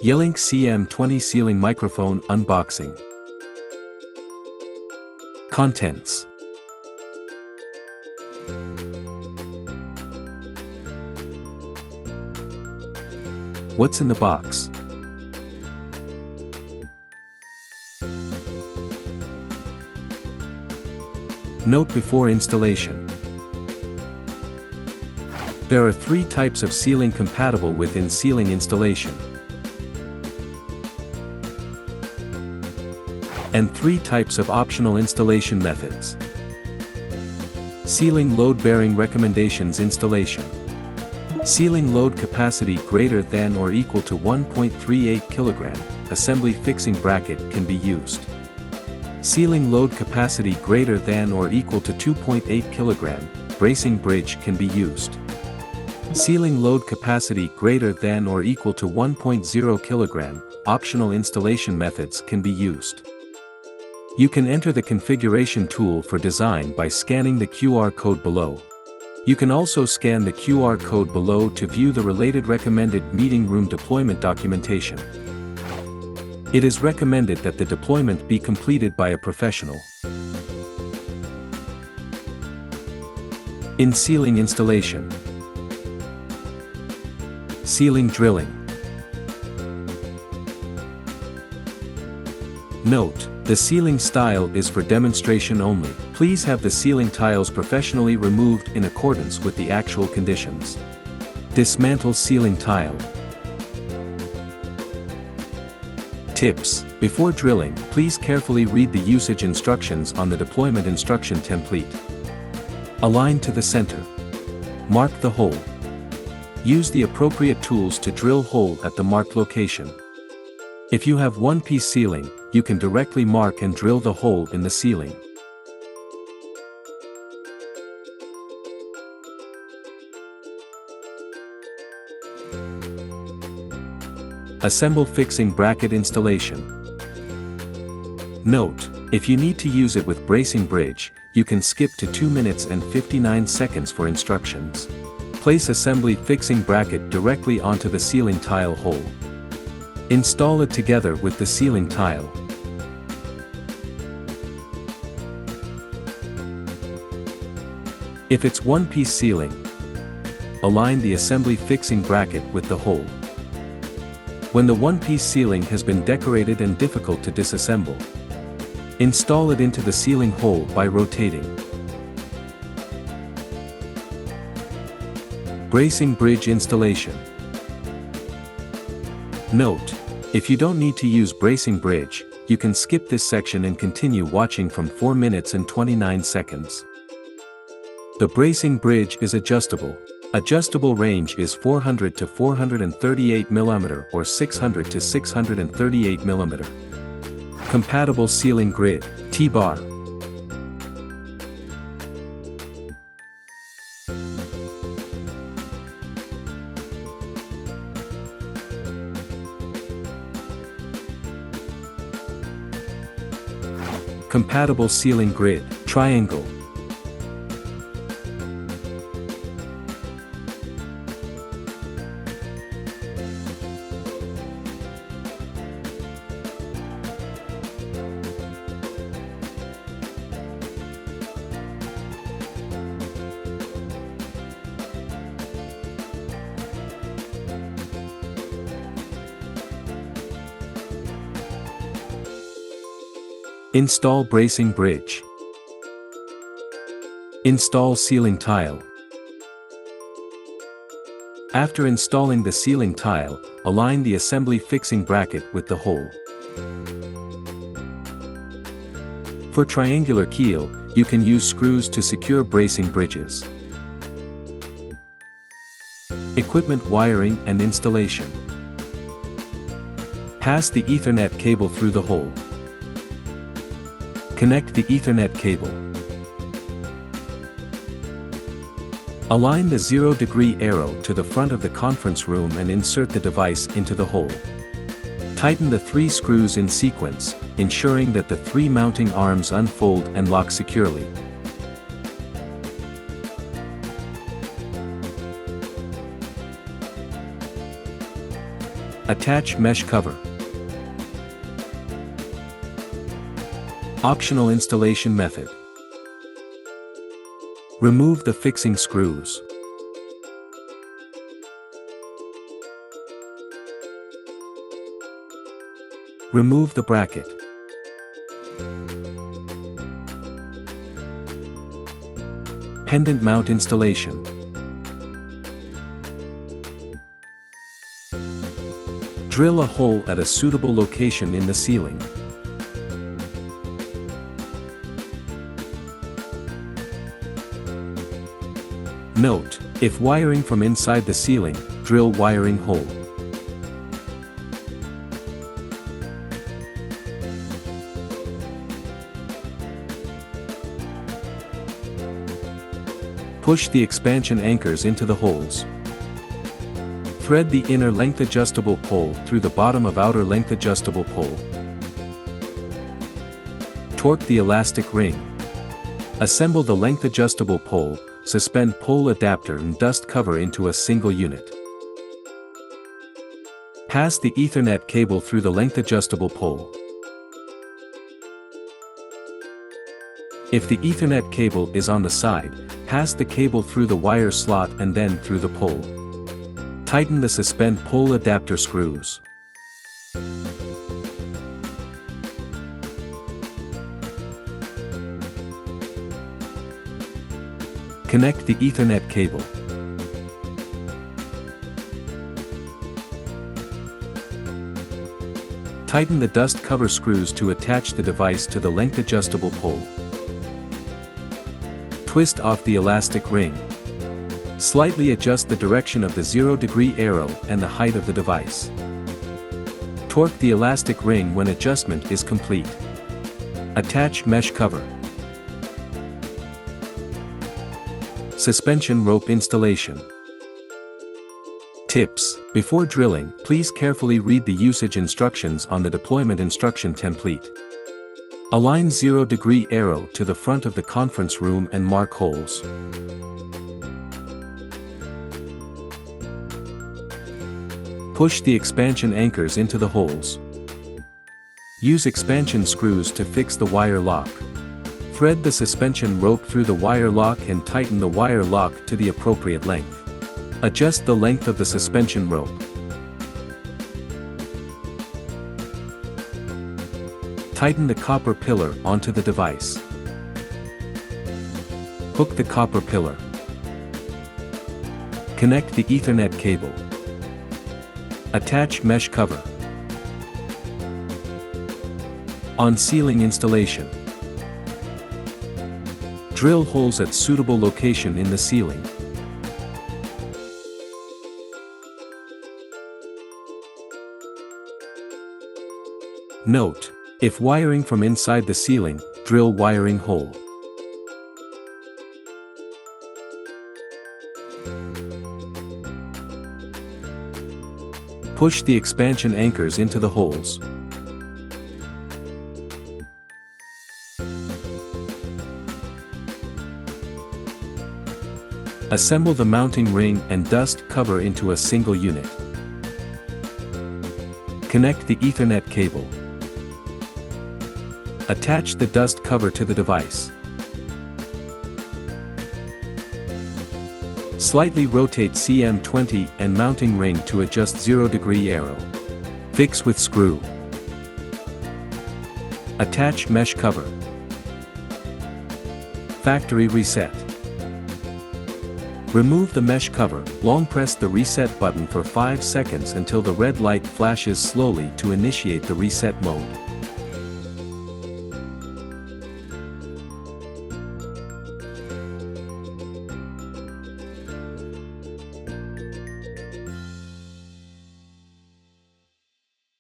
Yealink CM20 Ceiling Microphone Unboxing. Contents. What's in the box? Note before installation. There are 3 types of ceiling compatible with in-ceiling installation, and 3 types of optional installation methods. Ceiling load-bearing recommendations installation. Ceiling load capacity greater than or equal to 1.38 kg, assembly fixing bracket can be used. Ceiling load capacity greater than or equal to 2.8 kg, bracing bridge can be used. Ceiling load capacity greater than or equal to 1.0 kg, optional installation methods can be used. You can enter the configuration tool for design by scanning the QR code below. You can also scan the QR code below to view the related recommended meeting room deployment documentation. It is recommended that the deployment be completed by a professional. In ceiling installation. Ceiling drilling. Note: the ceiling style is for demonstration only. Please have the ceiling tiles professionally removed in accordance with the actual conditions. Dismantle ceiling tile. Tips: before drilling, please carefully read the usage instructions on the deployment instruction template. Align to the center. Mark the hole. Use the appropriate tools to drill hole at the marked location. If you have one-piece ceiling, you can directly mark and drill the hole in the ceiling. Assemble fixing bracket installation. Note: if you need to use it with bracing bridge, you can skip to 2 minutes and 59 seconds for instructions. Place assembly fixing bracket directly onto the ceiling tile hole. Install it together with the ceiling tile. If it's one-piece ceiling, align the assembly fixing bracket with the hole. When the one-piece ceiling has been decorated and difficult to disassemble, install it into the ceiling hole by rotating. Bracing bridge installation. Note: if you don't need to use bracing bridge, you can skip this section and continue watching from 4 minutes and 29 seconds. The bracing bridge is adjustable. Adjustable range is 400 to 438 mm or 600 to 638 mm. Compatible ceiling grid, T-bar. Compatible ceiling grid, triangle. Install bracing bridge. Install ceiling tile. After installing the ceiling tile, align the assembly fixing bracket with the hole. For triangular keel, you can use screws to secure bracing bridges. Equipment wiring and installation. Pass the Ethernet cable through the hole. Connect the Ethernet cable. Align the 0-degree arrow to the front of the conference room and insert the device into the hole. Tighten the 3 screws in sequence, ensuring that the 3 mounting arms unfold and lock securely. Attach mesh cover. Optional installation method. Remove the fixing screws. Remove the bracket. Pendant mount installation. Drill a hole at a suitable location in the ceiling. Note: if wiring from inside the ceiling, drill wiring hole. Push the expansion anchors into the holes. Thread the inner length adjustable pole through the bottom of outer length adjustable pole. Torque the elastic ring. Assemble the length adjustable pole, suspend pole adapter and dust cover into a single unit. Pass the Ethernet cable through the length adjustable pole. If the Ethernet cable is on the side, pass the cable through the wire slot and then through the pole. Tighten the suspend pole adapter screws. Connect the Ethernet cable. Tighten the dust cover screws to attach the device to the length adjustable pole. Twist off the elastic ring. Slightly adjust the direction of the 0-degree arrow and the height of the device. Torque the elastic ring when adjustment is complete. Attach mesh cover. Suspension rope installation. Tips: before drilling, please carefully read the usage instructions on the deployment instruction template. Align 0-degree arrow to the front of the conference room and mark holes. Push the expansion anchors into the holes. Use expansion screws to fix the wire lock. Thread the suspension rope through the wire lock and tighten the wire lock to the appropriate length. Adjust the length of the suspension rope. Tighten the copper pillar onto the device. Hook the copper pillar. Connect the Ethernet cable. Attach mesh cover. On ceiling installation. Drill holes at suitable location in the ceiling. Note: if wiring from inside the ceiling, drill wiring hole. Push the expansion anchors into the holes. Assemble the mounting ring and dust cover into a single unit. Connect the Ethernet cable. Attach the dust cover to the device. Slightly rotate CM20 and mounting ring to adjust 0-degree arrow. Fix with screw. Attach mesh cover. Factory reset. Remove the mesh cover, long press the reset button for 5 seconds until the red light flashes slowly to initiate the reset mode.